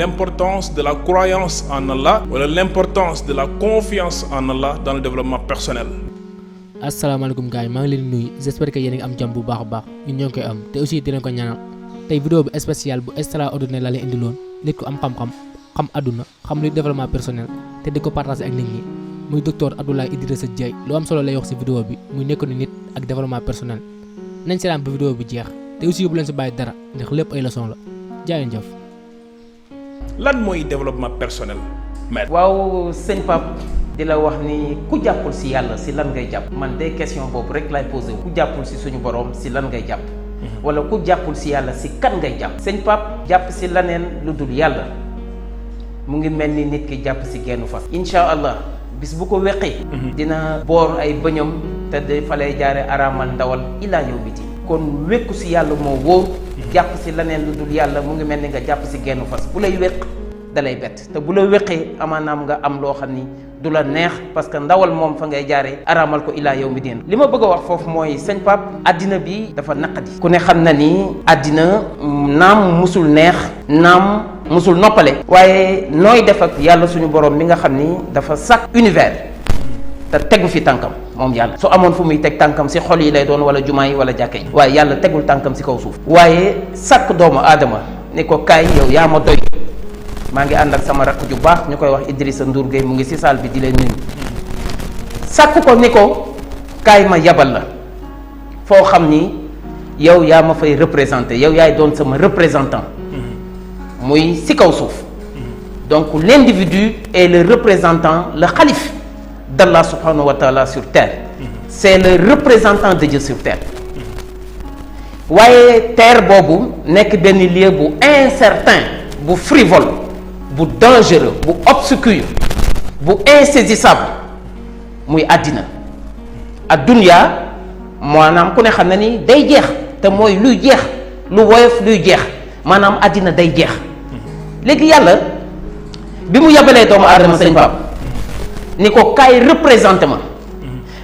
l'importance de la croyance en Allah wala l'importance de la confiance en Allah dans le développement personnel. asalaamaaleykum gars yi maa ngi leen di nuyu j'espère que yéen a ngi am jàmm bu baax a baax ñun ñoo ngi koy am te aussi di leen ko ñaanal tey vidéo bu spécial bu extraordinaire la leen indiloon nit ku am xam-xam xam àdduna xam luy développement personnel te di ko partager ak nit ñi muy docteur Abdoulaye Idrissa Dieye lu am solo lay wax ci vidéo bi muy nekk ni nit ak développement personnel nañ seetaan ba vidéo bi jeex te aussi bu leen ci bàyyi dara ndax lépp ay leçon la jaayeen jëf. lan mooy développement personnel. waaw sëñ Pape di la wax ni ku jàppul ci yàlla ci lan ngay jàpp man de question boobu rek lay posé ku jàppul ci suñu borom ci lan ngay jàpp wala ku jàppul ci yàlla ci kan ngay jàpp sëñ Pape jàpp ci laneen lu dul yàlla mu ngi mel ni nit ki jàpp ci gennu fas incha allah bis bu ko weqee dina boor ay bëñam te de fa lay jaare araamal ndawal ilaa yow biti kon wekku ci yàlla moo wóor jàpp ci laneen lu dul yàlla mu ngi mel ni nga jàpp ci gennu fas bu lay wéq dalay bett te bu la wéqee amaanaam nga am loo xam ni du la neex parce que ndawal moom fa ngay jaaree araamal ko ilaa yow mi din li ma bëgg a wax foofu mooy sëñ Pape àddina bi dafa naqadi ku ne xam na ni àddina naam musul neex naam musul noppale waaye nooy def ak yàlla suñu borom mi nga xam ni dafa sàkk univers te tegu fi tànkam moom yàlla su amoon fu muy teg tànkam ci xol yi lay doon wala jumaa yi wala jàkka yi waaye yàlla tegul tànkam ci kaw suuf waaye sàkk doomu aadama ni ko kaay yow yaa ma doy maa ngi ànd ak sama rakk ju baax ñu koy wax Idrissa Ndour Gueye mu ngi ci salle bi di leen nuyu sàkk ko ni ko kaay ma yabal la foo xam ni yow yaa ma fay représenter yow yaay doon sama représentant muy ci kaw suuf donc l'individu est le représentant le khalife d'Allah subhanahu wa ta'ala sur terre c'est le représentant de Dieu sur terre waaye terre boobu nekk benn lieu bu incertain bu frivole bu dangereux bu obscur bu insaisissable muy àddina addunya maanaam ku ne xam na ni day jeex te mooy luy jeex lu woyof luy jeex maanaam àddina day jeex léegi yàlla bi mu yabalee doomu aadama sëñ Pape ni ko kaay représenté ma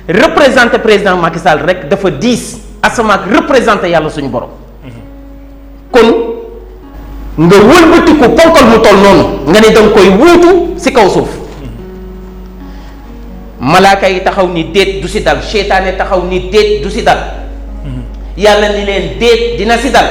représenté président Macky Sall rek dafa diis asamaak représenté yàlla suñu borom kon nga wëlbatiku ponkal mu toll noonu nga ne danga koy wuutu ci kaw suuf malaaka yi taxaw ni déet du ci dal seytaane taxaw ni déet du ci dal yàlla ni leen déet dina ci dal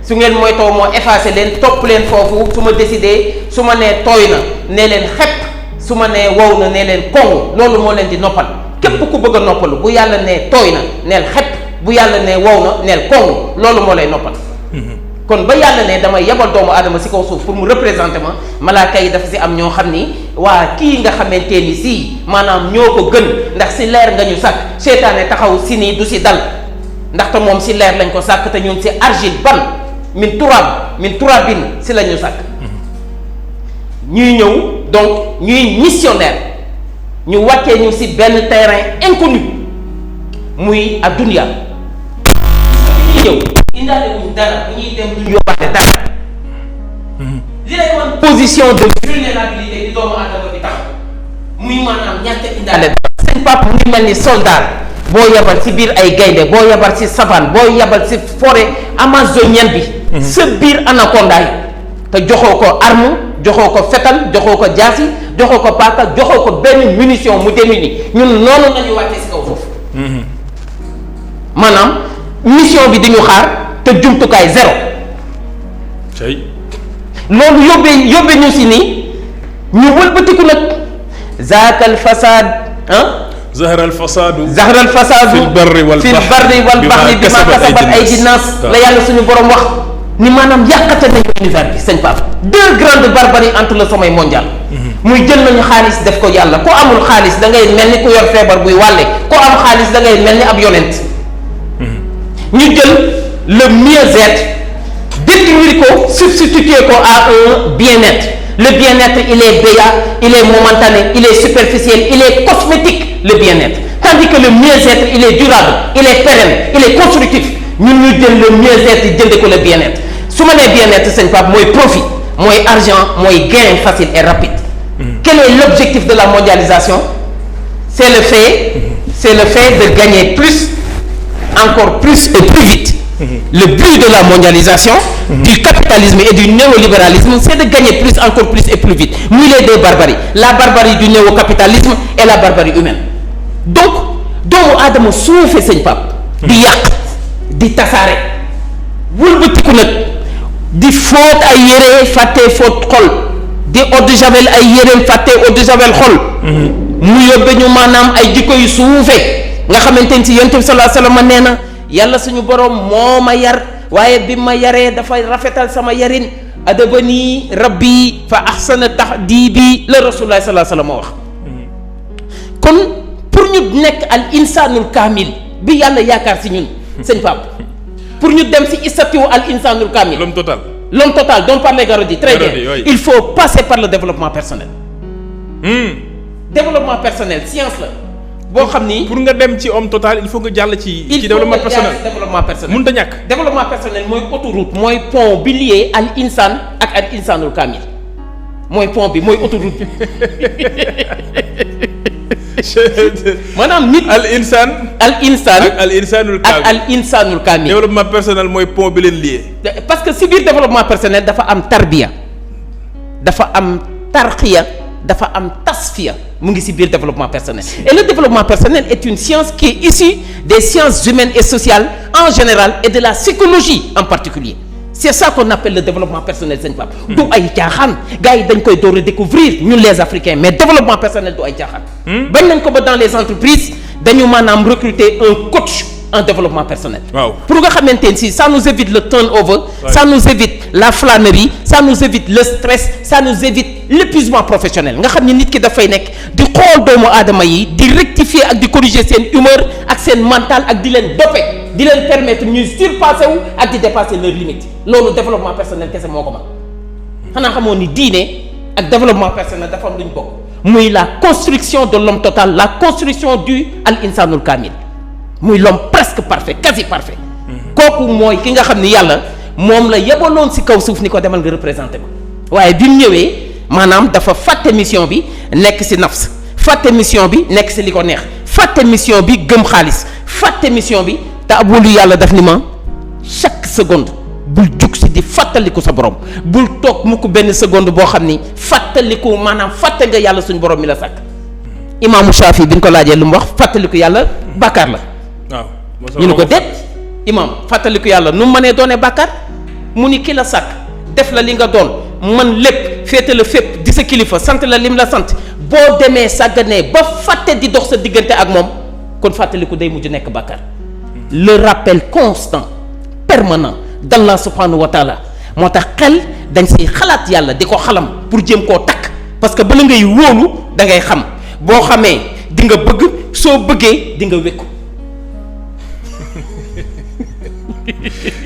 su ngeen moytoo moo effacé leen topp leen foofu su ma décidé su ma nee tooy na nee leen xepp su ma nee wow na nee leen koŋ loolu moo leen di noppal képp ku bëgg a noppalu bu yàlla nee tooy na neel xepp bu yàlla nee wow na neel koŋ loolu moo lay noppal kon ba yàlla ne damay yebal doomu aadama ci kaw suuf pour mu représenter ma malaaka yi dafa ci am ñoo xam ni waa kii nga xamante ni si maanaam ñoo ko gën ndax ci leer nga ñu sàkk seytaane taxaw ci nii du ci dal ndaxte moom ci leer lañ ko sàkk te ñun ci argile ban min turabin ci la ñu sàkk ñuy ñëw donc ñuy missionnaire ñu wàccee ñu ci benn terrain inconnu muy addunya ñuy ñëw indaale wuñ dara bu ñuy dem duñ yóbbaale dara li lay wan position de vulnérabilité di doomu aadama bi tax muy maanaam ñàkk indaale dara seen papa mu ngi mel ni soldat boo yabal ci biir ay gaynde boo yabal ci savane boo yabal ci forêt amazonienne bi sa biir anaconda yi te joxoo ko arme joxoo ko fetal joxoo ko jaasi joxoo ko paaka joxoo ko benn munition mu démuni ñun noonu nañu wàccee ci kaw foofu maanaam mission bi di ñu xaar te jumtukaay zéro loolu yóbbee ñu ci nii ñu wëlbatiku nag zaakal fasaad zahara al fasaadu fil barri wal bahri bi ma kasabat aydi naas la yàlla suñu borom wax ni maanaam yàqate nañu univers bi sëñ Pape deux grandes barbaries entre le sommeil mondial muy jël nañu xaalis def ko yàlla ku amul xaalis da ngay mel ni ku yor feebar buy wàlle ku am xaalis da ngay mel ni ab yonent ñu jël le mieux-être détruire ko substituer ko à un bien-être le bien-être il est béat il est momentané il est superficiel il est cosmétique le bien-être tandis que le mieux-être il est durable il est pérenne il est constructif ñun ñu jël le mieux-être jënde ko le bien-être su ma nee bien-être sëñ Pape mooy profit mooy argent mooy gain facile et rapide quel est l'objectif de la mondialisation c'est le fait de gagner plus encore plus et plus vite Le but de la mondialisation, du capitalisme et du néolibéralisme, c'est de gagner plus, encore plus et plus vite. Muy les deux barbaries. La barbarie du néocapitalisme et la barbarie humaine. Donc doomu aadama suufee sëñ Pape. di yàq di tasaare. wëlbatiku nag di fóot ay yére fàtte fóot xol. di eau de javel ay yéreem fàtte eau de javel xol. mu yóbbe ñu maanaam ay jikko yu suufee nga xamante ni si yonent bi sallallahu alayhi wasallam nee na yàlla suñu borom moo ma yar waaye bi ma yaree dafay rafetal sama yarin adabani rabbi fa ahsana tahdibi la rasulullah sallallahu alayhi wasallam wax. kon pour ñu nekk al insanul kaamil bi yàlla yaakaar si ñun sëñ Pape pour ñu dem si statut al insanul kaamil. L'homme total dont parlait Garodi très bien. Oui. Il faut passer par le développement personnel. Développement personnel science la boo xam ni. pour nga dem ci homme total il faut nga jàll ci. développement personnel développement personnel. mënut a ñàkk. développement personnel mooy autoroute. mooy pont bi lié al insaan ak al insaanul kaamil mooy pont bi mooy autoroute bi. maanaam nit. al insaan. ak al insaanul kaamil ak al insaanul kaamil. développement personnel mooy pont bi leen lié. parce que si biir développement personnel dafa am tarbiya dafa am tarqiya dafa am tasfiya mu ngi ci biir développement personnel et le développement personnel est une science qui est issue des sciences humaines et sociales en général et de la psychologie en particulier c'est ça qu'on appelle le développement personnel sëñ Pape du ay caaxaan gars yi dañ koy door a découvrir ñun les Africains mais développement personnel du ay caaxaan bañ nañ ko ba dans les entreprises dañu maanaam recruter un coach en développement personnel. Wow. Pour nga xamante ne si ça nous évite le turnover, ça nous évite la flânerie, ça nous évite le stress, ça nous évite l'épuisement professionnel nga xam ni nit ki dafay nekk di xool doomu aadama yi di rectifier ak di corriger seen humeur ak seen mental ak di leen doper di leen permettre ñuy surpasser wu ak di dépasser leurs limites loolu développement personnel kese moo ko mën xanaa xamoon ni diine ak développement personnel dafa am lu ñu bokk muy la construction de l'homme total, la construction du al insanul kamil muy l'homme presque parfait quasi parfait kooku mooy ki nga xam ni yàlla moom la yebaloon ci kaw suuf ni ko demal nga représenté ma waaye bi mu ñëwee maanaam dafa fàtte mission bi nekk ci nafs fàtte mission bi nekk ci li ko neex fàtte mission bi gëm xaalis fàtte mission bi te abulu yàlla daf ni ma chaque seconde bul jug ci di fàttaliku sa borom bul toog mukk benn seconde boo xam ni fàttaliku maanaam fàtte nga yàlla suñu borom mi la sàkk imaamu Shafi bi ñu ko laajee lu mu wax fàttaliku yàlla bàkkaar la waaw ñu ne ko déet imam fàttaliku yàlla nu mu mënee doonee bàkkaar mu ni ki la sàkk def la li nga doon man lépp féete la fépp di sa kilifa sant la lim la sant boo demee sàgganee ba fàtte di dox sa diggante ak moom kon fàttaliku day mujj nekk bàkkaar le rappel constant permanent d'Allah subhanahu wa taala moo tax xel dañ siy xalaat yàlla di ko xalam pour jéem koo takk parce que bala ngay wóolu da ngay xam boo xamee di nga bëgg soo bëggee di nga wékku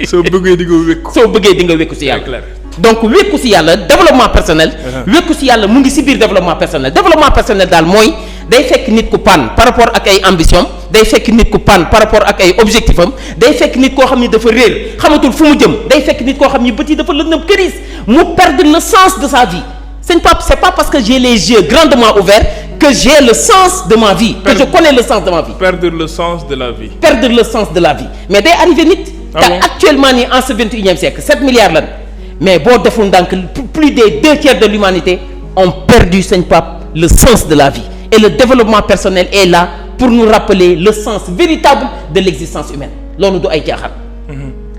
soo bëggee di nga wékku soo bëggee di nga wékku ci yàlla donc wékku ci yàlla développement personnel wékku ci yàlla mu ngi ci biir développement personnel daal mooy day fekk nit ku panne par rapport ak ay ambition day fekk nit ku panne par rapport ak ay objectif am day fekk nit koo xam ni dafa réer xamatul fu mu jëm day fekk nit koo xam ni bët yi dafa lëndëm këriis mu perdre le sens de sa vie sëñ Pape c'est pas parce que j'ai les yeux grandement ouverts que j'ai le sens de ma vie que je connais le sens de ma vie perdre le sens de la vie mais day arrivé nit te actuellement nii en ce 21e siècle 7 milliards lan mais boo deful ndànk plus des 2/3 de l'humanité ont perdu sëñ Pape le sens de la vie et le développement personnel est là pour nous rappeler le sens véritable de l'existence humaine loolu du ay caaxaan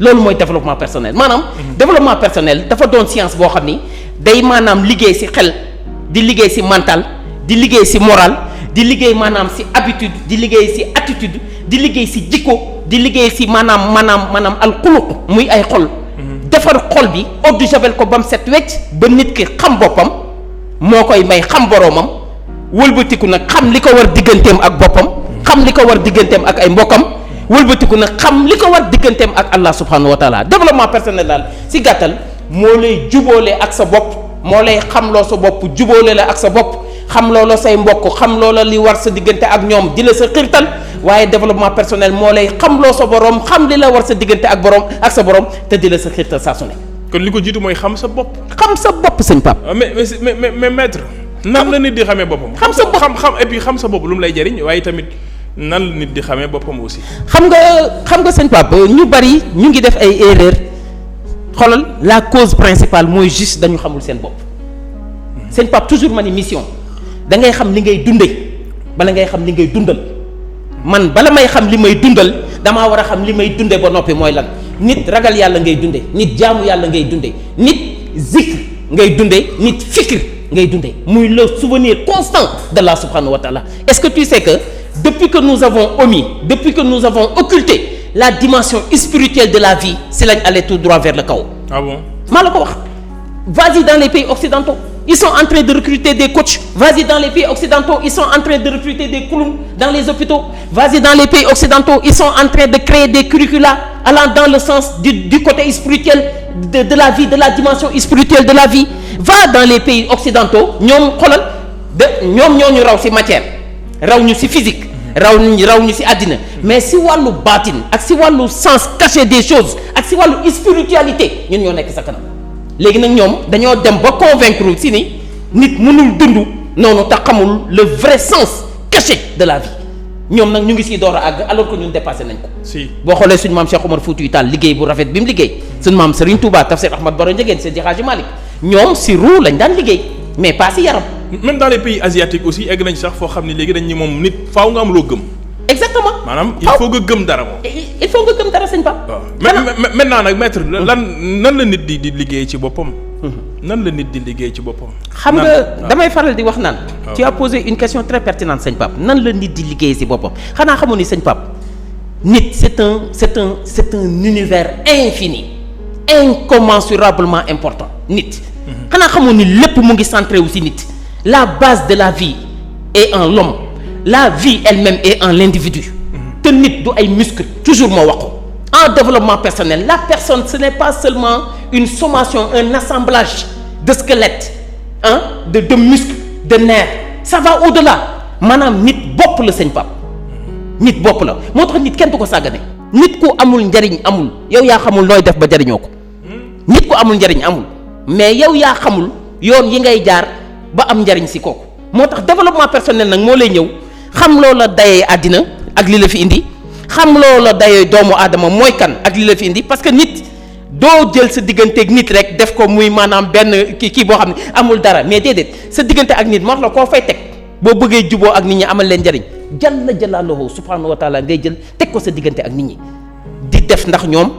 loolu mooy développement personnel maanaam développement personnel dafa doon science boo xam ni day maanaam liggéey ci xel di liggéey ci mental di liggéey ci moral di liggéey maanaam ci habitude di liggéey ci attitude di liggéey ci jikko di liggéey ci maanaam alxuluq muy ay xol defar xol bi eau de javel ko ba mu set wecc ba nit ki xam boppam moo koy may xam boroomam wëlbatiku nag xam li ko war digganteem ak boppam xam li ko war digganteem ak ay mbokkam wëlbatiku nag xam li ko war digganteem ak Allah subhanahu wa taala développement personnel daal ci gàttal moo lay jubóole ak sa bopp moo lay xamloo sa bopp jubóole la ak sa bopp xam loola say mbokk xam loola li war sa diggante ak ñoom di la sa xirtal waaye développement personnel moo lay xamloo sa borom xam li la war sa diggante ak borom ak sa borom te di la sa xirtal saa su ne. kon li ko jiitu mooy xam sa bopp. xam sa bopp sëñ Pape. mais maître. nan la nit di xamee boppam. xam sa bopp xam et puis xam sa bopp lu mu lay jariñ waaye tamit nan la nit di xamee boppam aussi. xam nga sëñ Pape ñu bari ñu ngi def ay erreur xoolal la cause principale mooy juste dañu xamul seen bopp. sëñ Pape toujours ma ni mission da ngay xam li ngay dunde bala ngay xam li ngay dundal man bala may xam li may dundal damaa war a xam li may dunde ba noppi mooy lan nit ragal yàlla ngay dunde nit jaamu yàlla ngay dunde nit zikr ngay dunde nit fikr ngay dunde muy le souvenir constant d'Allah subhanahu wa ta'ala. Est-ce que tu sais que depuis que nous avons omis, depuis que nous avons occulté la dimension spirituelle de la vie, c'est là aller tout droit vers le chaos. Ah bon? maa la ko wax. Vas-y dans les pays occidentaux, ils sont en train de recruter des coachs. Vas-y dans les pays occidentaux, ils sont en train de recruter des clowns dans les hôpitaux. Vas-y dans les pays occidentaux, ils sont en train de créer des curricula allant dans le sens du côté spirituel de la vie, de la dimension spirituelle de la vie. Va dans les pays occidentaux, ñoom xoolal ñoom ñoo ñu raw ci matière, raw ñu ci physique, raw ñu ci àddina, mais ci wàllu baatin ak ci wàllu sens caché des choses ak ci wàllu spiritualité ñun ñoo nekk sa kanam. léegi nag ñoom dañoo dem ba convaincre ci ni nit mënul dund noonu te xamul le vrai sens caché de la vie ñoom nag ñu ngi siy door a àgg alors que ñun dépassé nañ ko. si boo xoolee suñu maam Cheikh Omar Foutiyou Tall liggéey bu rafet bi mu liggéey suñu maam Serigne Touba Tafsir Ahmad Baro Ndiéguène Seydi Hadji Malick ñoom si ruu lañ daan liggéey mais pas si yaram. même dans les pays asiatiques aussi egg nañ sax foo xam ne léegi dañ ni moom nit faaw nga am loo gëm. exactement maanaam il faut nga gëm dara moom. il faut nga gëm dara sëñ Pape. waaw maintenant nag maître nan la nit di liggéey ci boppam. nan la nit di liggéey ci boppam. xam nga damay faral di wax naan. tu as posé une question très pertinente sëñ Pape nan la nit di liggéey ci boppam xanaa xamoon ni sëñ Pape nit c'est un univers infini incommensurablement important nit. xanaa xamoon ni lépp mu ngi centré wu ci nit la base de la vie est en l'homme la vie elle-même est en l'individu te nit du ay muscles toujours moo wax ko en développement personnel la personne ce n'est pas seulement une sommation un assemblage de squelettes de muscles de nerfs ça va au-delà maanaam nit bopp la sëñ Pape nit bopp la moo tax nit kenn du ko sàggane nit ku amul njariñ amul yow yaa xamul nooy def ba jariñoo ko nit ku amul njariñ amul mais yow yaa xamul yoon yi ngay jaar ba am njariñ si kooku moo tax développement personnel nag moo lay ñëw xam loo la dayee àddina ak li la fi indi xam loo la dayee doomu aadama mooy kan ak li la fi indi parce que nit doo jël sa digganteeg nit rek def ko muy maanaam benn kii boo xam ne amul dara mais déedéet sa diggante ak nit moo wax la koo fay teg boo bëggee juboo ak nit ñi amal leen njariñ jalla jalaaluhu subhanahu wa taala ngay jël teg ko sa diggante ak nit ñi di def ndax ñoom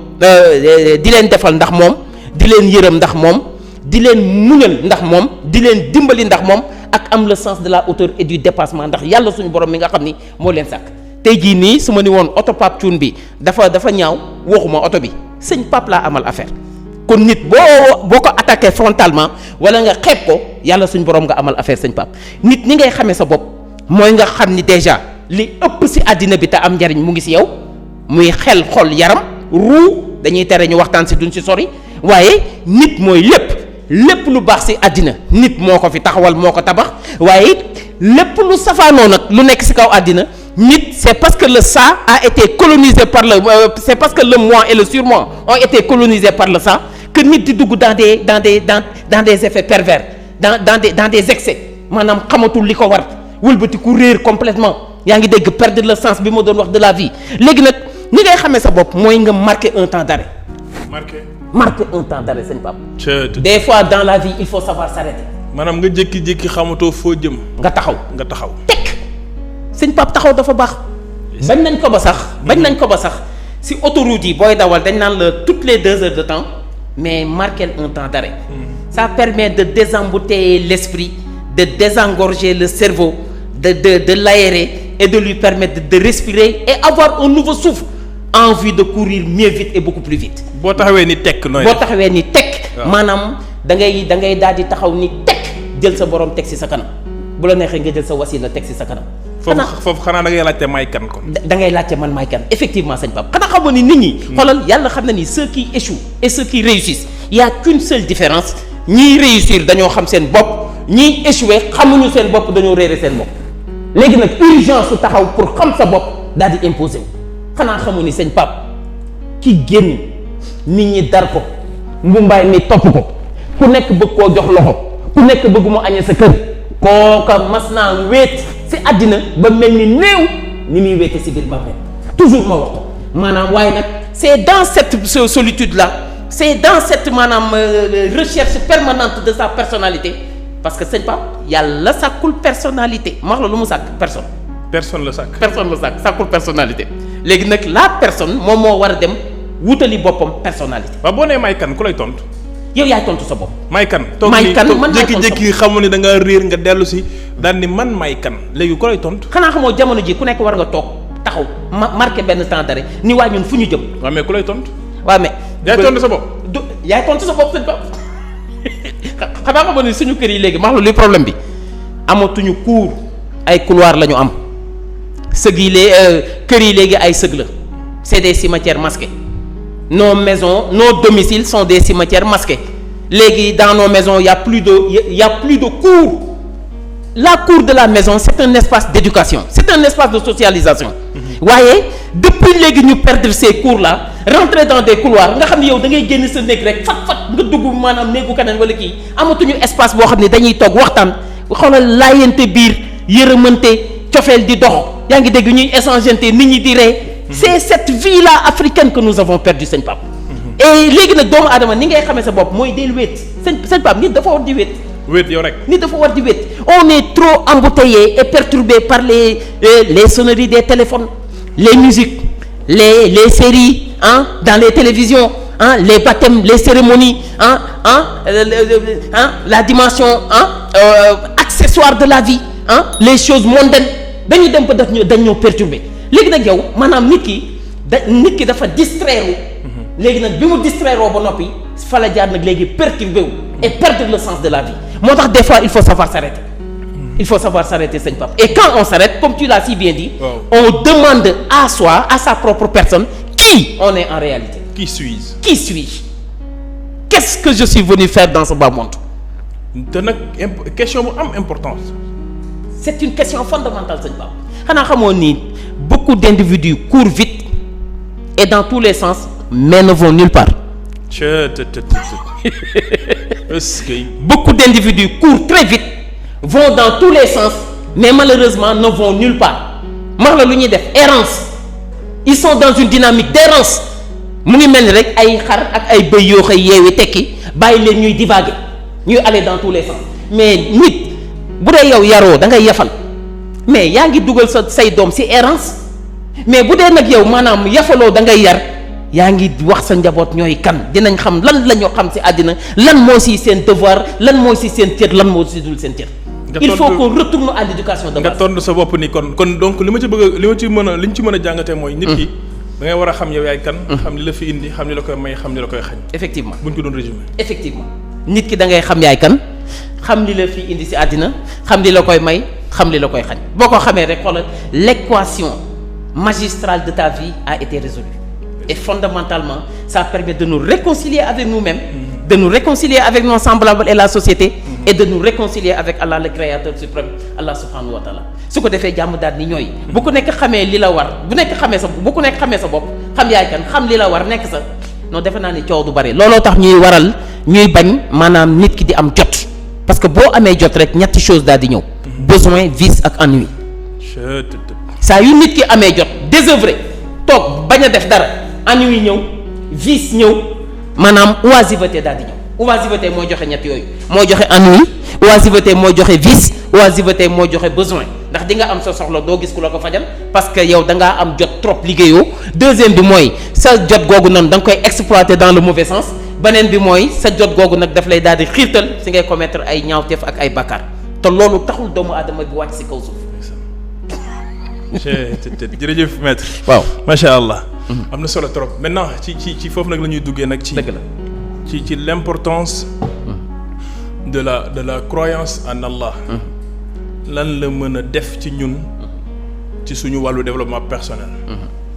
di leen defal ndax moom di leen yërëm ndax moom di leen muñal ndax moom di leen dimbali ndax moom ak am le sens de la hauteur et du dépassement ndax yàlla suñu borom mi nga xam ni moo leen sàkk tey jii nii su ma ni woon oto Pape Thioune bi dafa ñaaw waxuma oto bi sëñ Pape laa amal affaire kon nit boo ko attaqué frontalement wala nga xeeb ko yàlla suñu borom nga amal affaire sëñ Pape nit ni ngay xamee sa bopp mooy nga xam ni déjà li ëpp si àddina bi te am njariñ mu ngi si yow muy xel xol yaram ruu dañuy tere ñu waxtaan si duñ si sori waaye nit mooy lépp lu baax ci àddina nit moo ko fi taxawal moo ko tabax waaye lépp lu safaanoo nag lu nekk ci kaw àddina nit c'est parce que le ça a été colonisé par c'est parce que le moi et le surmoi ont été colonisés par le ça que nit di dugg dans des effets pervers dans des excès maanaam xamatul li ko war wëlbati ku réer complètement yaa ngi dégg perdre le sens bi ma doon wax de la vie léegi nag ni ngay xamee sa bopp mooy nga marquer un temps d'arrêt marquer un temps d'arrêt sëñ Pape. Des fois dans la vie il faut savoir s'arrêter. maanaam nga jékki-jékki xamatoo foo jëm. nga taxaw tekk sëñ Pape taxaw dafa baax. bañ nañ ko ba sax si autoroute yi booy dawal dañ naan la toutes les 2 heures de temps mais marquer un temps d'arrêt. Ça permet de désembouteiller l'esprit de désengorger le cerveau de l'aérer et de lui permettre de respirer et avoir un nouveau souffle en vue de courir mieux vite et beaucoup plus vite. boo taxawee ni tekk nooy boo taxawee ni tekk maanaam da ngay daal di taxaw ni tekk jël sa borom teg ci sa kanam bu la neexee nga jël sa wasila teg ci sa kanam. foofu xanaa da ngay laajte may kan kon. da ngay laajte man may kan effectivement sëñ Pape xanaa xamoon ni nit ñi. xoolal yàlla xam na ni ceux qui échouent et ceux qui réussissent il y a qu'une seule différence ñiy réussir dañoo xam seen bopp ñiy échouer xamuñu seen bopp dañoo réere seen bopp léegi nag urgence su taxaw pour xam sa bopp daal di imposer xanaa xamu ni sëñ Pape ki génn nit ñi dar ko mbumbaay mi topp ko ku nekk bëgg koo jox loxo ku nekk bëgg mu añee sa kër kooka mas naa wéet si àddina ba mel ni néew ni muy wéete si biir bàmmeel toujours ma wax ko maanaam waaye nag c'est dans cette solitude là c'est dans cette maanaam recherche permanente de sa personnalité parce que sëñ Pape yàlla sàkkul personnalité ma wax la lu mu sàkk personne la sàkkul personnalité léegi nag la personne moom moo war a dem wutali boppam personnalité. waaw boo nee may kan ku lay tontu. yow yaay tontu sa bopp. may kan may kan man maay tontu jékki-jékki xamu ne da nga réer nga dellu si daal ni man may kan léegi ku lay tontu. xanaa xamoo jamono ji ku nekk war nga toog taxaw marqué benn temps d'arrêt ni waa ñun fu ñu jëm. waaw mais ku lay tontu. waaw mais. yaay tontu sa bopp. yaay tontu sa bopp sëñ Ba xanaa xamoon ni suñu kër yi léegi ma wax la luy problème bi amatuñu cour ay couloir la ñu am sëg yi kër yi léegi ay sëg la c'est des cimetières masqués nos maisons nos domiciles sont des cimetières masqués léegi dans nos maisons il y a plus de cour. La cour de la maison c'est un espace d'éducation c'est un espace de socialisation waaye depuis léegi ñu perdre ces cours là rentrer dans des couloirs nga xam ne yow da ngay génn sa néeg rek fat nga dugg maanaam néegu keneen wala kii amatuñu espace boo xam ne dañuy toog waxtaan xoolal laayante biir yërëmante cofeel di dox yaa ngi dégg ñuy échangeante nit ñi di ree c'est cette vie là africaine que nous avons perdu sëñ Pape et léegi nag doomu aadama ni ngay xamee sa bopp mooy del wéet sëñ Pape nit dafa war di wéet yow rek nit dafa war di wéet on est trop embouteillé et perturbé par les sonneries des téléphones les musiques les séries dans les télévisions les baptêmes les cérémonies la dimension accessoire de la vie les choses mondaines dañuy dem ba dañ ñoo perturbé léegi nag yow maanaam nit ki dafa distraire léegi nag bi mu distraire ba noppi fa la jaar nag léegi perturbé wu et perdre le sens de la vie moo tax des fois il faut savoir s'arrêter sëñ Pape et quand on s'arrête comme tu l'as si bien dit on demande à soi à sa propre personne qui on est en réalité. Qui suis-je? Qu'est-ce que je suis venu faire dans ce bas monde? te nag question bu am importance. C'est une question fondamentale sëñ Pape xanaa xamoon ni beaucoup d'individus courent vite et dans tous les sens mais ne vont nulle part. Beaucoup d'individus courent très vite vont dans tous les sens mais malheureusement ne vont nulle part mar la lu ñuy def errance ils sont dans une dynamique d'errance mu ngi mel ni rek ay xar ak ay bëy yoo xëy yeewi tekki bàyyi leen ñuy divaguer ñuy aller dans tous les sens mais nit bu dee yow yaroo da ngay yafal mais yaa ngi dugal say doom ci errance mais bu dee nag yow maanaam yafaloo da ngay yar yaa ngi wax sa njaboot ñooy kan dinañ xam lan la ñoo xam ci àddina lan moo ci seen devoir lan moo ci seen cër lan moo ci dul seen cër. il faut qu'on retourne à l'éducation de base. nga tontu sa bopp ni kon donc li ñu ci mën a jàngatee mooy. nit ki da ngay war a xam yow yaay kan. xam li la fi indi xam li la koy may xam li la koy xañ. effectivement buñ ko doon résumé. effectivement nit ki da ngay xam yaay kan xam li la fi indi ci àddina xam li la koy may xam li la koy xañ boo ko xamee rek xoolal l'équation magistrale de ta vie a été résolue. Et fondamentalement, ça permet de nous réconcilier avec nous-mêmes, de nous réconcilier avec nos semblables et la société, et de nous réconcilier avec Allah le créateur suprême, Allah subhanahu wa ta'ala. su ko defee jàmm daal ni ñooy. bu ko nekk xamee li la war bu nekk xamee sa bopp xam yaay kan xam li la war nekk sa non defe naa ni coow du bari looloo tax ñuy bañ maanaam nit ki di am jot parce que boo amee jot rek ñetti chose daal di ñëw. besoin vice ak ennui. saa yu nit ki amee jot désœuvré toog bañ a def dara. ennui ñëw vice ñëw maanaam oisiveté daal di ñëw oisiveté mooy joxe ñett yooyu mooy joxe ennui oisiveté mooy joxe vice oisiveté mooy joxe besoin ndax di nga am sa soxla doo gis ku la ko fajal parce que yow da ngaa am jot trop liggéeyoo deuxième bi mooy sa jot googu noonu da nga koy exploiter dans le mauvais sens beneen bi mooy sa jot googu nag daf lay daal di xiirtal si ngay commettre ay ñaawteef ak ay bakkaar te loolu taxul doomu aadama bi wàcc si kaw suuf. jërëjëf maître. waaw macha allah. am na solo trop maintenant ci foofu nag la ñuy duggee nag. dëgg la ci l'importance de la croyance en Allah. lan la mën a def ci ñun ci suñu wàllu développement personnel.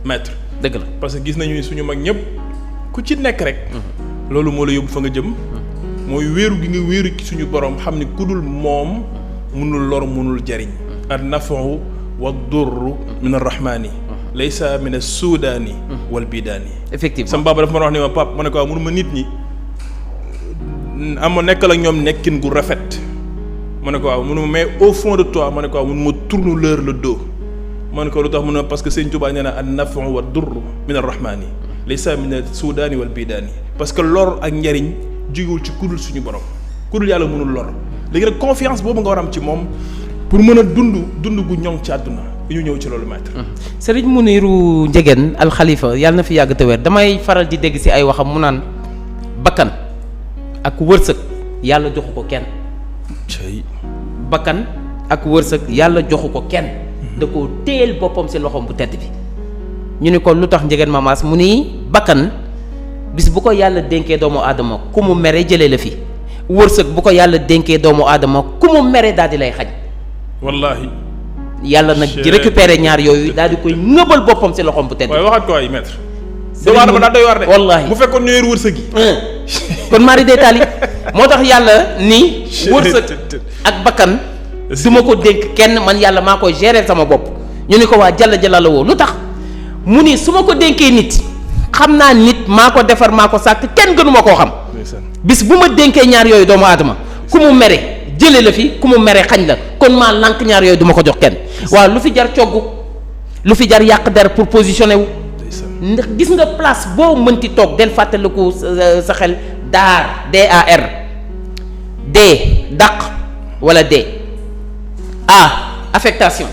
maître. dëgg la parce que gis nañu ni suñu mag ñëpp ku ci nekk rek. loolu moo la yóbbu fa nga jëm. mooy wéeru gi nga wéeru ci suñu borom xam ni ku dul moom mënul lor mënul jariñ. an-naf'u wad-durru min ar-rahmani laysa min as-sudaani wal bidaani. effectivement sama baba dafa ma wax ni ma pap ma ne ko waaw mënuma nit ñi ama nekkal ak ñoom nekkin gu rafet ma ne ko waaw mënuma mais au fond de toi ma ne ko waaw mënuma tourne leur le dos man ko lu tax mu ne parce que sëñ Tuubaa nee na an nafu wa durr min arrahmani laysa min as-sudaani wal bidaani parce que lor ak njariñ jógewul ci kudul suñu borom kudul yàlla mënul lor léegi nag confiance boobu nga war am ci moom pour mën a dund gu ñoŋ ci àdduna ñu ñëw ci loolu maître. Sëriñ Muniru Njegen alxalifa yàlla na fi yàgg te wér damay faral di dégg ci ay waxam mu naan bakkan ak wërsëg yàlla joxu ko kenn. bakkan ak wërsëg yàlla joxu ko kenn. da koo téyel boppam ci loxoom bu tedd bi. ñu ni ko lu tax Njegen Mamas mu ni bakkan bis bu ko yàlla dénkee doomu aadama ku mu mere jëlee la fi wërsëg bu ko yàlla dénkee doomu aadama ku mu mere daal di lay xañ. wallaahi. yàlla nag di récupérer ñaar yooyu daal di koy ngëbal boppam ci loxoom bu tedd. waaye waxaat ko ay maître. doomu aadama daal doy war de. wallaahi bu fekkoon ñooy wërsëg yi. kon mari day taali moo tax yàlla ni wërsëg ak bakkan du ma ko dénk kenn man yàlla maa koy gérer sama bopp. ñu ni ko waa jalla jalla la woo lu tax mu ni su ma ko dénkee nit xam naa nit maa ko defar maa ko sàkk kenn gënu ma koo xam. bis bu ma dénkee ñaar yooyu doomu aadama ku mu mere jëlee la fi ku mu mere xañ la kon maa lànk ñaar yooyu du ma ko jox kenn. waaw lu fi jar coggu lu fi jar yàq der pour positionner wu. ndax gis nga place boo mënti toog del fàttaliku sa xel daar DAR D dàq wala D A affectation.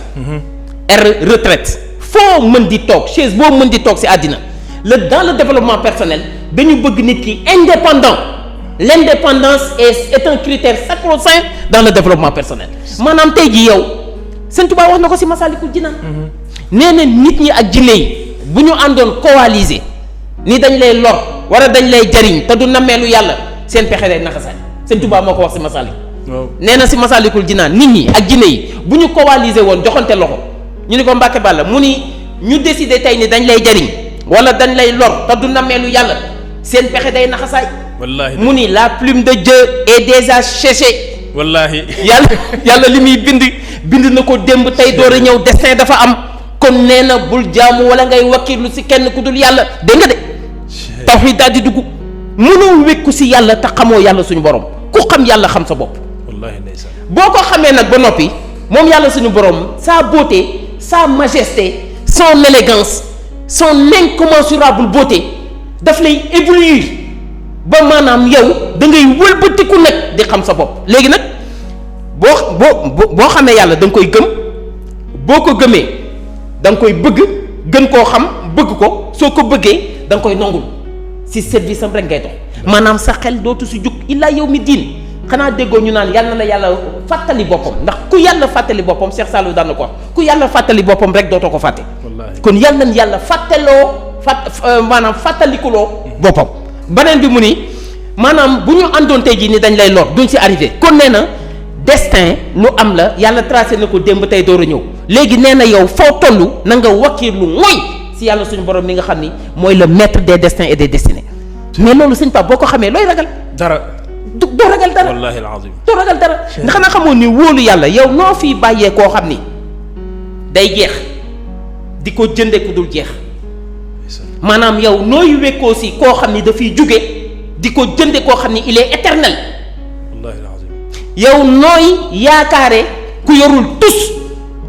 R retraite foo mën di toog chaise boo mën di toog ci àddina dans le développement personnel dañu bëgg nit ki indépendant. L'indépendance est un critère sacro-saint dans le développement personnel maanaam tey jii yow Sëñ Tuubaa wax na ko ci Masaalikul Jinaan nee na nit ñi ak jinne yi bu ñu àndoon coaliser ni dañ lay lor wala dañ lay jariñ te du nammeelu yàlla seen pexe day naxasaay Sëñ Tuubaa moo ko wax ci Masaalik nee na ci Masaalikul Jinaan nit ñi ak jinne yi bu ñu coaliser woon joxante loxo ñu ni ko Mbàkke Bàlla mu ni ñu décider tey ni dañ lay jariñ wala dañ lay lor te du nammeelu yàlla seen pexe day naxasaay wallaahi mu ni la plume de Dieu est déjà séchée. wallaahi. yàlla li muy bind na ko démb tey door a ñëw destin dafa am kon nee na bul jaamu wala ngay wakkirlu ci kenn ku dul yàlla dégg nga de. tawhiid daal di dugg mënoo wékku ci yàlla te xamoo yàlla suñu borom ku xam yàlla xam sa bopp. wallaahi ndeysaan. boo ko xamee nag ba noppi moom yàlla suñu borom sa beauté sa majesté son élégance son incommensurable beauté daf lay éblouir. ba maanaam yow da ngay wëlbatiku nag di xam sa bopp léegi nag boo xamee yàlla da nga koy gëm boo ko gëmee da nga koy bëgg gën koo xam bëgg ko soo ko bëggee da nga koy nangul ci service am rek ngay dox maanaam sa xel dootu si jug illaa yow mi diin xanaa déggoo ñu naan yàlla na la yàlla fàttali boppam ndax ku yàlla fàttali boppam Cheikh Saliou daan na ko wax ku yàlla fàttali boppam rek dootoo ko fàtte. kon yàlla na yàlla maanaam fàttalikuloo boppam. beneen bi mu ni maanaam bu ñu àndoon tey jii ni dañ lay lor duñ ci arrivé kon nee na destin lu am la yàlla tracé na ko démb tey door a ñëw léegi nee na yow foo toll na nga wakkiirlu mooy ci yàlla suñu borom mi nga xam ni mooy le maître des destins et des destinées mais loolu sëñ Pape boo ko xamee looy ragal. dara doo ragal dara wallaahi alazim doo ragal dara ndax xanaa xamoon ni wóolu yàlla yow noo fii bàyyee koo xam ni day jeex di ko jënde ku dul jeex. maanaam yow nooy wekkoo si koo xam ni dafiy jóge di ko jënde koo xam ni il est éternel. wallaahi alazim. yow nooy yaakaare ku yorul tus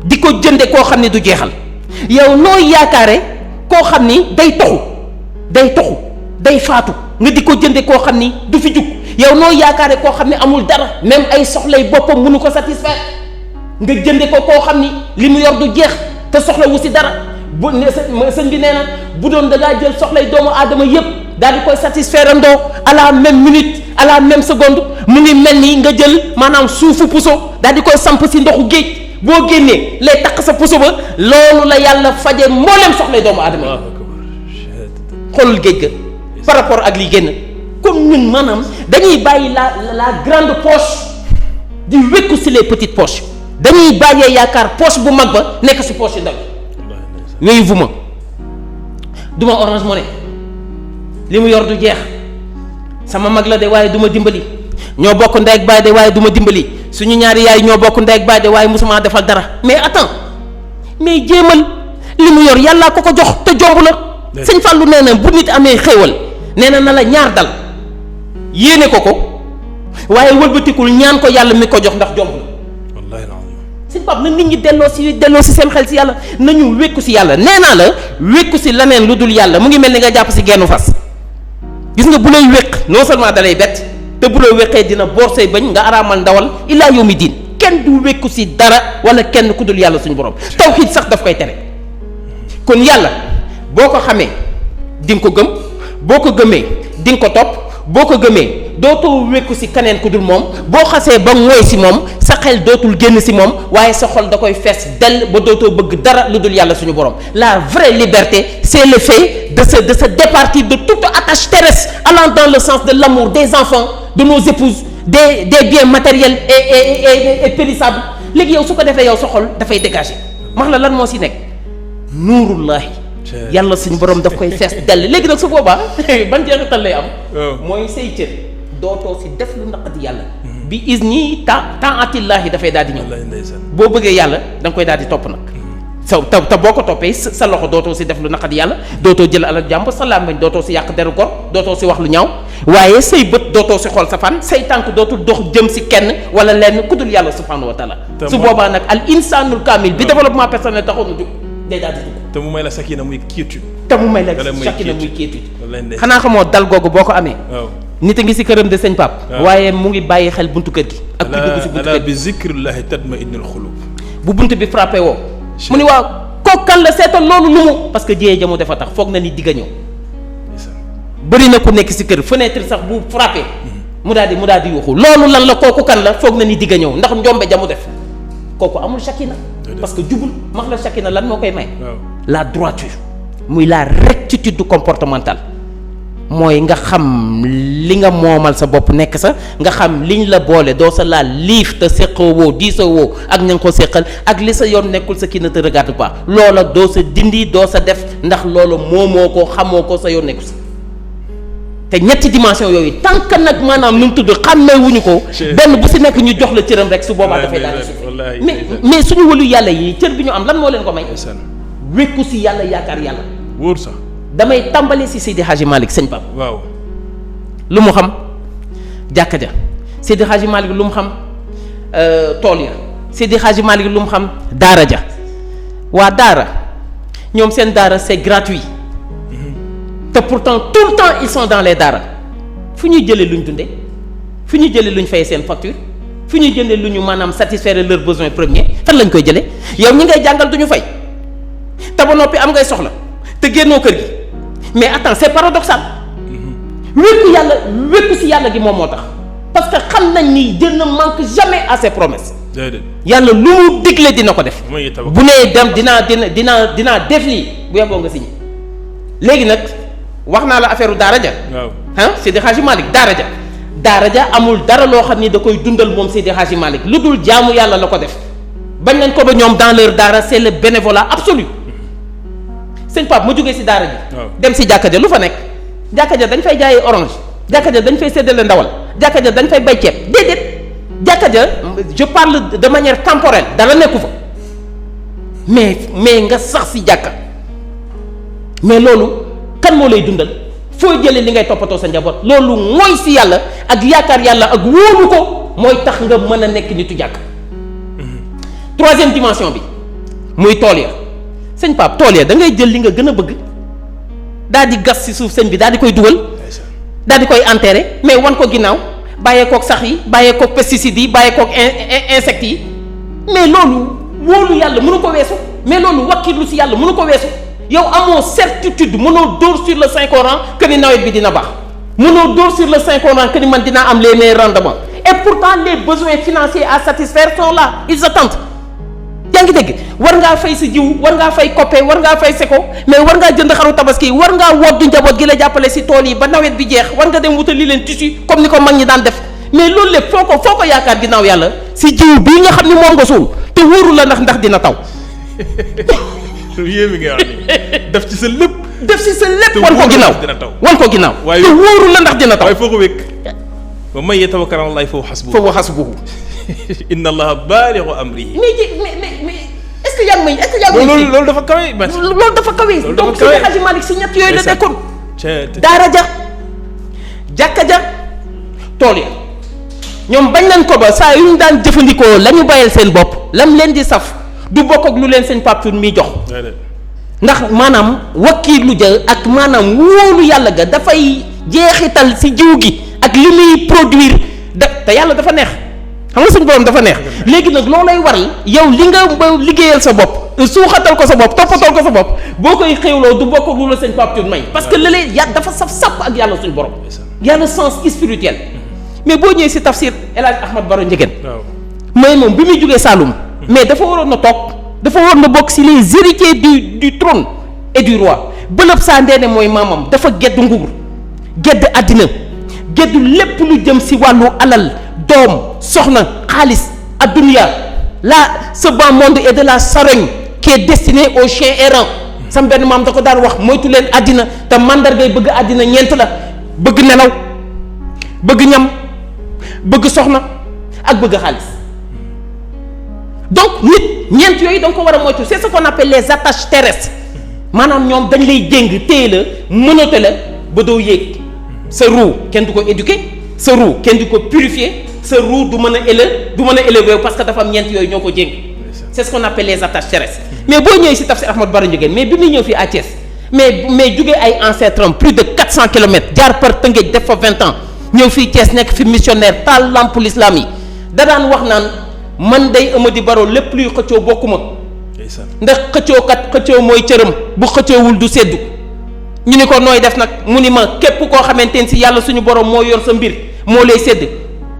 di ko jënde koo xam ni du jeexal yow nooy yaakaare koo xam ni day toxu day faatu nga di ko jënde koo xam ni du fi jug yow nooy yaakaare koo xam ni amul dara même ay soxlay boppam mënu ko satisfaire nga jënde ko koo xam ni li mu yor du jeex te soxla wu si dara bu sëñ bi nee na bu doon da ngaa jël soxlay doomu aadama yépp daal di koy satisfaire ndoo à la même minute à la même seconde mu ngi mel ni nga jël maanaam suufu puso daal di koy samp si ndoxu géej boo génnee lay takk sa puso ba loolu la yàlla faje mbooleem soxlay doomu aadama yi xoolul géej ga par rapport ak li génn comme ñun maanaam dañuy bàyyi la grande poche di wékku si les petites poches dañuy bàyyee yaakaar poche bu mag ba nekk si poche yu ndaw yooyu fu ma du ma Orange Money li mu yor du jeex sama mag la de waaye du ma dimbali ñoo bokk ndey ak baay de waaye du ma dimbali suñu ñaari yaay ñoo bokk ndey ak baay de waaye musuma defal dara mais attends mais jéemal li mu yor yàllaa ko jox te jomb la sëñ Fallou nee na bu nit amee xéewal nee na la ñaar dal yéene ko waaye wëlbatikul ñaan ko yàlla mi ko jox ndax jomb la. wallaahi alazim. sëñ Pape na nit ñi delloo si seen xel si yàlla nañu wékku si yàlla nee naa la wékku si leneen lu dul yàlla mu ngi mel ni nga jàpp si gennu fas gis nga bu lay wéq non seulement dalay bett te bu la wéqee dina boor say bañ nga araamal ndawal illaa yawmi diin kenn du wékku si dara wala kenn ku dul yàlla suñu borom tawxiid sax daf koy tere kon yàlla boo ko xamee di nga ko gëm boo ko gëmee di nga ko topp boo ko gëmee dootoo wékku si keneen ku dul moom boo xasee ba mooy si moom sa xel dootul génn si moom waaye sa xol da koy fees dell ba dootoo bëgg dara lu dul yàlla suñu borom la vraie liberté c'est le fait de se départir de toute attache terrestre allant dans le sens de l'amour des enfants de nos épouses des biens matériels et périssables léegi yow su ko defee yow sa xol dafay dégager max la lan moo si nekk nuurullahi yàlla suñu borom daf koy fees dell léegi nag su boobaa ban jeexital lay am mooy say cër dootoo si def lu naqadi yàlla bi izni taatillaahi dafay daal di ñëw boo bëggee yàlla da nga koy daal di topp nag te boo ko toppee sa loxo dootoo si def lu naqadi yàlla dootoo jël alal jàmbur sa làmmiñ dootoo si yàq deru gor dootoo si wax lu ñaaw waaye say bët dootoo si xool sa fan say tànk dootul dox jëm si kenn wala lenn ku dul yàlla subhanahu wa taala su boobaa nag al insanul kaamil bi développement personnel taxoon na jóg day daal di dugg te mu may la sakina muy quiétude xanaa xamoo dal googu boo ko amee nit a ngi si këram de sëñ Pape waaye mu ngi bàyyi xel buntu kër gi ak ku dugg si buntu kër gi bi zikrillahi tatma'innul qulub bu buntu bi frappé woo mu ni waaw kooku kan la seetal loolu lu mu parce que jiyee jamu dafa tax foog na ni digga ñëw bëri na ku nekk si kër fenêtre sax bu frappé mu daal di yuuxu loolu lan la kooku kan la foog na ni digga ñëw ndax njombe jamu def kooku amul shakina parce que jubul max la shakina lan moo koy may la droiture muy la rectitude comportementale mooy nga xam li nga moomal sa bopp nekk sa nga xam liñ la boole doo sa laal liif te seqoo woo diisoo woo ak ña nga ko seqal ak li sa yoon nekkul sa kii ne te regarde pas loola doo sa dindi doo sa def ndax loola moomoo ko xamoo ko sa yoon nekkul sa te ñetti dimension yooyu tant que nag maanaam nu mu tudd xàmmee wuñu ko benn bu si nekk ñu jox la cëram rek su boobaa dafay daal di suuf mais suñu wëlu yàlla yi cër bi ñu am lan moo leen ko may wékku si yàlla yaakaar yàlla wóor sax damay tàmbali si Seydi Hadji Malick sëñ Pape waaw lu mu xam jàkka ja Seydi Hadji Malick lu mu xam tool ya Seydi Hadji Malick lu mu xam daara ja waa daara ñoom seen daara c'est gratuit te pourtant tout le temps ils sont dans les daara fu ñuy jëlee lu ñu dundee fu ñuy jëlee lu ñu fay seen facture fu ñuy jëlee lu ñu maanaam satisfaire leurs besoins premiers fan lañ koy jëlee yow ñi ngay jàngal du ñu fay te ba noppi am ngay soxla te génnoo kër gi mais attends c'est paradoxal wékku si yàlla gi moom moo tax parce que xam nañ ni Dieu ne manque jamais à ses promesses yàlla lu mu digle dina ko def bu nee dem dinaa def lii bu yeboo nga signé léegi nag wax naa la affaire daara ja Seydi Hadji Malick daara ja amul dara loo xam ni da koy dundal moom Seydi Hadji Malick lu dul jaamu yàlla la ko def bañ nañ ko ba ñoom dans leur daara c'est le bénévolat absolu sëñ Pape ma jógee si daara ji dem si jàkka ja lu fa nekk jàkka ja dañ fay jaayee orange jàkka ja dañ fay séddale ndawal jàkka ja dañ fay bay ceeb déedéet jàkka ja je parle de manière temporelle dara nekku fa mais nga sax si jàkka mais loolu kan moo lay dundal foo jëlee li ngay toppatoo sa njaboot loolu mooy si yàlla ak yaakaar yàlla ak wóolu ko mooy tax nga mën a nekk nitu jàkk troisième dimension bi muy tool ya sëñ Pape tool ya da ngay jël li nga gën a bëgg daal di gas si suuf sëñ bi daal di koy dugal daal di koy enterrer mais wan ko ginnaaw bàyyeekook sax yi bàyyeekook pesticides yi bàyyeekook insectes yi mais loolu wóolu yàlla mënu ko weesu mais loolu wakkirlu si yàlla mënu ko weesu yow amoo certitude mënoo dóor sur le Saint Coran que ni nawet bi dina baax mënoo dóor sur le Saint Coran que ni man dinaa am les meilleurs rendements et pourtant les besoins financiers à satisfaire sont là ils attendent yaa ngi dégg war ngaa fay sa jiw war ngaa fay coppe war ngaa fay seko mais war ngaa jënd xaru tabaski war ngaa woddu njaboot gi la jàppale si tool yi ba nawet bi jeex war nga dem wutali leen tissu comme ni ko mag ñi daan def mais loolu lépp foo ko yaakaar ginnaaw yàlla si jiw bii nga xam ni moom nga suul te wóoru la ndax dina taw. yéemi nga wax ni def ci sa lépp. wan ko ginnaaw waaye te wóoru la ndax dina taw. waaye foo ko wékk wa man yatawakkal ala llahi fa huwa hasbuhu inna allaha balighu amrihi. mais est-ce que yaa ngi may loolu dafa kawe. loolu dafa kawe donc Seydi Hadji Malick si ñett yooyu la nekkoon. daara ja jàkka ja tool ya ñoom bañ nañ ko ba saa yu ñu daan jëfandikoo la ñu bayal seen bopp lam leen di saf du bokk ak lu leen seen Pape Thioune mi jox ndax maanaam wakkiilu ja ak maanaam wóolu yàlla ga dafay jeexital si jiw gi ak li muy produire te yàlla dafa neex xam nga suñu borom dafa neex léegi nag loolay waral yow li nga liggéeyal sa bopp suuxatal ko sa bopp toppatoo ko sa bopp boo koy xéwloo du bokk ak lu la seen Pape Thioune may parce que lële ya dafa saf ak yàlla suñu borom yàlla sens spirituel mais boo ñëwee si tafsir El Hadj Ahmad Baro Ndiéguène mooy moom bi muy jógee Saloum mais dafa waroon na toog dafa waroon na bokk si les héritiers du trône et du roi bëlëb saa ndeene mooy maamam dafa gedd nguur gedd àddina gedd lépp lu jëm si wàllu alal doom soxna xaalis adduniya là ce bas monde est de la charogne qui est destiné aux chiens errants sam benn maam da ko daan wax moytu leen àddina te mandargay bëgg àddina ñeent la bëgg nelaw bëgg ñam bëgg soxna ak bëgg xaalis donc nit ñeent yooyu da nga ko war a moytu c'est ce qu'on appelle les attaches terrestres maanaam ñoom dañ lay jéng téye la mënate la ba doo yéeg sa roue kenn du ko éduquer sa roue kenn du ko purifier sa roue du mën a élever parce que dafa am ñeent yooyu ñoo ko jéng c'est ce qu'on appelle les attaches terrestres mais boo ñëwee si tafsir Ahmad Baro Ndiéguène mais bi muy ñëw fii à Thiès mais jugee ay ancêtres am plus de 400 kilomètres jaar par Tëngéej def fa 20 ans ñëw fii Thiès nekk fi missionnaire taal lamp l'islam yi da daan wax naan man day Amady Baro lépp luy xëccoo bokkuma ndax xëccoo mooy cëram bu xëccoowul du seddu ñu ni ko nooy def nag mu ni ma képp koo xamante ni si yàlla suñu borom moo yor sa mbir moo lay sedd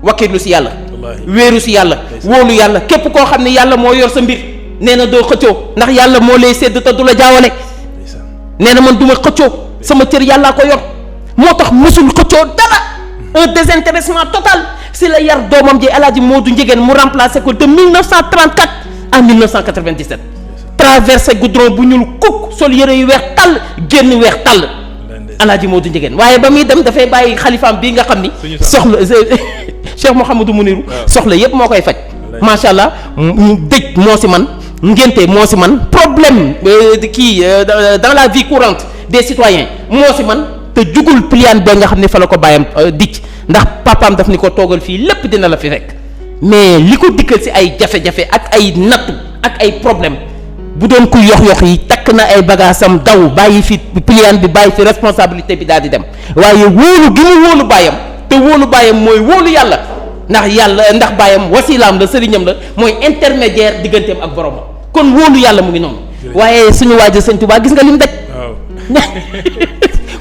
wakkilu si yàlla wéeru si yàlla wóolu yàlla képp koo xam ne yàlla moo yor sa mbir nee na doo xëccoo ndax yàlla moo lay sedd te du la jaawale nee na man du ma xëccoo sama cër yàllaa ko yor moo tax musul xëccoo dara un désintéressement total si la yar doomam ji El Hadj Modou Ndiéguène mu remplacé ko de 1934 à 1997 traversé goudron bu ñuul kukk sol yëre yu weex tàll génn weex tàll El Hadj Modou Ndiéguène waaye ba muy dem dafay bàyyi xalifaam bii nga xam ni soxla Cheikh Mouhamadou Mouniru soxla yépp moo koy faj macha allah dëj moo si man ngénte moo si man problème dans la vie courante des citoyens moo si man te jugul pliaan ba nga xam ne fa la ko bàyyam dicc ndax papaam daf ni ko toogal fii lépp dina la fi fekk mais li ko dikkal si ay jafe-jafe ak ay nattu ak ay problème bu doon ku yox yi takk na ay bagaasam daw bàyyi fi pliaan bi bàyyi fi responsabilité bi daal di dem waaye wóolu gi mu wóolu bàyyam te wóolu bàyyam mooy wóolu yàlla ndax bàyyam wasilaam la sëriñam la mooy intermédiaire digganteem ak boromam kon wóolu yàlla mu ngi noonu waaye suñu waaj Sëñ Tuubaa gis nga li mu daj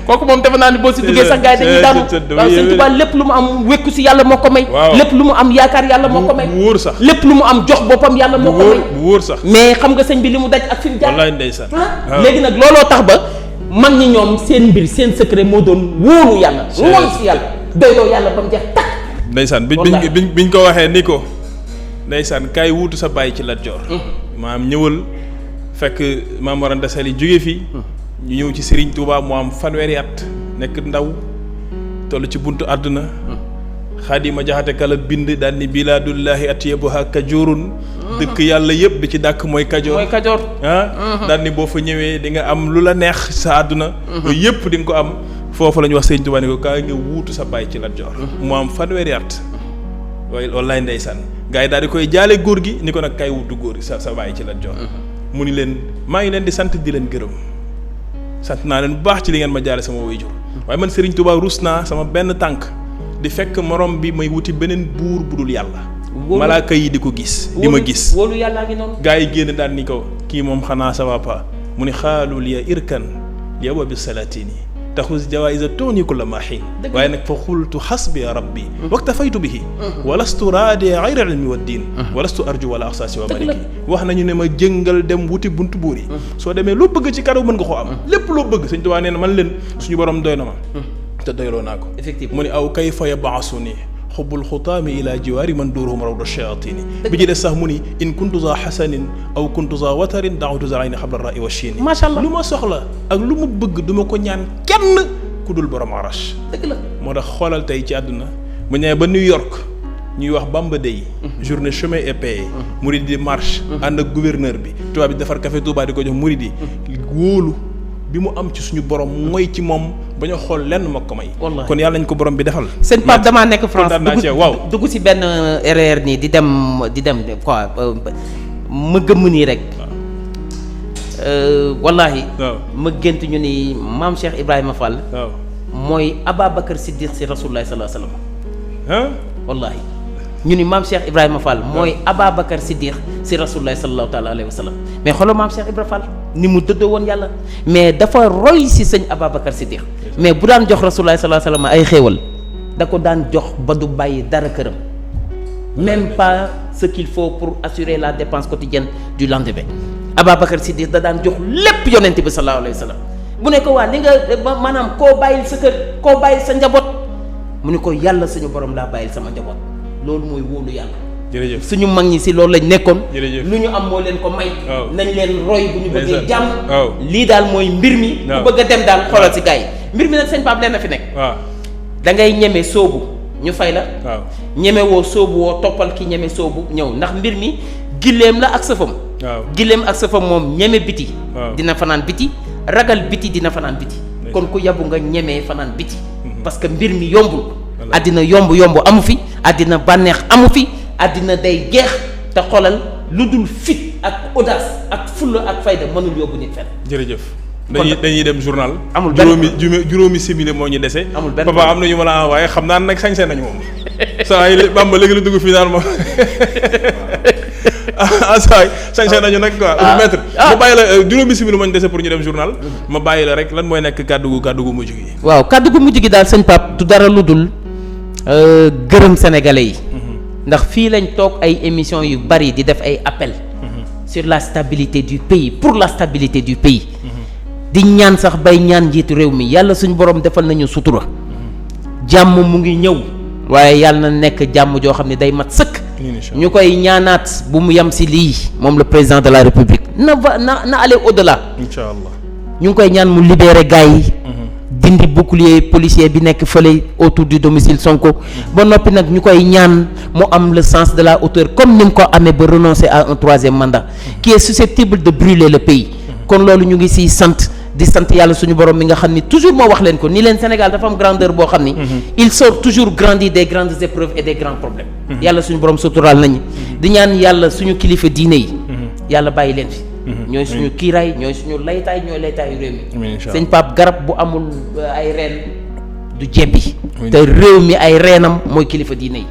kooku moom defe naa ni boo si duggee sax gars yi dañuy daanu waaw Sëñ Tuubaa lépp lu mu am wékku si yàlla moo ko may lépp lu mu am yaakaar yàlla moo ko may bu wóor sax lépp lu mu am jox boppam yàlla moo ko may bu wóor sax mais xam nga sëñ bi li mu daj ak fi mu jaar wallaay ndeysaan léegi nag looloo tax ba mag ñi ñoom seen mbir seen secret moo doon wóolu yàlla wóolu si yàlla doyloo yàlla ba mu jeex takk ndeysaan biñ ko waxee ni ko ndeysaan kaay wuutu sa bàyyi ci Lat Joor maam ñëwal fekk maam Mor Anta Sali jóge fii ñu ñëw ci Serigne Touba mu am fanweeri at nekk ndaw toll ci buntu àdduna Xaadima Jaxate Kala bind daal ni bilaadullahi atyabuha Kajoorun dëkk yàlla yëpp di ci dàkk mooy Kajoor daal ni boo fa ñëwee di nga am lu la neex sa àdduna yooyu yëpp di nga ko am foofu la ñu wax Serigne Touba ni ko kaay nga wuutu sa bàyyi ci Lat Joor mu am fanweeri at waaye wallaay ndeysaan gars yi daal di koy jaale góor gi ni ko nag kaay wuutu góor gi sa bàyyi ci Lat Joor mu ni leen maa ngi leen di sant di leen gërëm sant naa leen bu baax ci li ngeen ma jaale sama waajur waaye man Serigne Touba rus naa sama benn tànk di fekk morom bi may wuti beneen buur bu dul yàlla malaaka yi di ko gis di ma gis wóolu yàllaa ngi noonu gars yi génn daal ni ko kii moom xanaa ça va pas mu ni xaalul ya irkan yow bi salatini taxus jawaïsa tooni kulla ma xiin waaye nag fa xultu xasbi rabbi waktafaytu bihi walastu raade ayra ilmi wa diin walastu arju wala axsaasi wa maliki wax nañu ne ma jëngal dem wuti buntu buur yi soo demee loo bëgg ci karaw mën nga koo am lépp loo bëgg Sëñ Tuubaa nee na man leen suñu borom doy na ma te doyloo naa ko effectivement mu ne aw kayfa yabaasuni xubbul xutaami ila jiwaari man duuruhum rawda shayatini bi ci des sax mu ni in kuntu za xasanin aw kuntu za watarin daawatu za ayni xabla rai wa chiini macha allah lu ma soxla ak lu mu bëgg du ma ko ñaan kenn ku dul borom arash dëgg la moo tax xoolal tey ci àdduna bu ñëwee ba New York ñuy wax Bamba Day journée chemin et paix murid di marche ànd ak gouverneur bi tubaab bi defar café Touba di ko jox murid yi wóolu bi mu am ci suñu borom mooy ci moom bañ a xool lenn moo ko may. Wallaahi. kon yàlla nañ ko borom bi defal. sëñ Pape damaa nekk France kontaan naa ci yow, waaw. dugg si benn RER nii di dem quoi ma gëmm nii rek. Wallaahi. waaw ma gént ñu ni maam Cheikh Ibrahima Fall. waaw. mooy Ababacar Siddiq si Rasulullah sallallahu alayhi wa sallam. ah. Wallaahi ñu ni maam Cheikh Ibrahima Fall mooy Ababacar Siddiq si Rasulullah sallallahu taala alayhi wa sallam mais xoolal maam Cheikh Ibrahima Fall ni mu dëddoo woon yàlla mais dafa roy si sëñ Ababacar Siddiq mais bu daan jox Rasulullah sallallahu alayhi wa sallam ay xéewal da ko daan jox ba du bàyyi dara këram même pas ce qu'il faut pour assurer la dépense quotidienne du lendemain. Ababacar Siddiq da daan jox lépp yonent bi sallallahu alayhi wa sallam bu ne ko waa li nga maanaam koo bàyyil sa kër koo bàyyil sa njaboot mu ne ko yàlla suñu borom laa bàyyil sama njaboot loolu mooy wóolu yàlla. jërëjëf suñu mag ñi si loolu lañ nekkoon. jërëjëf lu ñu am moo leen ko may. waaw nañ leen roy bu ñu bëggee jàmm. waaw lii daal mooy mbir mi. waaw ku bëgg a dem daal xoolal si gars yi mbir mi nag sëñ Pape leen na fi nekk. waaw. da ngay ñeme sóobu ñu fay la. waaw ñeme woo sóobu woo toppal ki ñeme sóobu ñëw ndax mbir mi gileem la ak sëfam. waaw gileem ak sëfam moom ñeme biti. waaw dina fanaan biti ragal biti dina fanaan biti. kon ku yabu nga ñemee fanaan biti. parce que mbir mi yombul. àddina yomb amu fi àddina bànneex amu fi àddina day jeex te xoolal lu dul fit ak audace ak fulla ak fayda mënul yóbbu nit fenn. jërëjëf. dañuy dem journal. amul benn juróomi simili moo ñu dese. amul benn papa am na ñu ma la envoyé xam naa nag sañse nañu moom. saa yi Bamba léegi la dugg final moom saa yi sañse nañu nag quoi. maître ma bàyyi la juróomi simili moo ñu dese pour ñu dem journal. ma bàyyi la rek lan mooy nekk kàddu gu mujj gi. waaw kàddu gu mujj gi daal sëñ Pape du dara lu dul gërëm sénégalais yi. ndax fii lañ toog ay émissions yu bari di def ay appel sur la stabilité du pays pour la stabilité du pays. di ñaan sax bay ñaan njiitu réew mi yàlla suñu borom defal nañu sutura. jàmm mu ngi ñëw. waaye yàlla na nekk jàmm joo xam ne day mat sëkk. ñu koy ñaanaat bu mu yem si lii moom le président de la république na aller au-delà. incha allah ñu ngi koy ñaan mu libérer gars yi. dindi bouclier policier bi nekk fële autour du domicile Sonko. ba noppi nag ñu koy ñaan mu am le sens de la hauteur comme ni nga ko amee ba renoncer à un troisième mandat. qui est susceptible de brûler le pays. kon loolu ñu ngi siy sant. di sant yàlla suñu borom mi nga xam ni toujours moo wax leen ko ni leen Sénégal dafa am grandeur boo xam ni. il sort toujours grandi des grandes épreuves et des grands problèmes. yàlla suñu borom suturaal nañu. di ñaan yàlla suñu kilifa diine yi. yàlla bàyyi leen fi. ñooy suñu kiiraay ñooy suñu laytaay ñooy laytaayu réew mi. sëñ Pape garab bu amul ay reen du jebbi. te réew mi ay reenam mooy kilifa diine yi.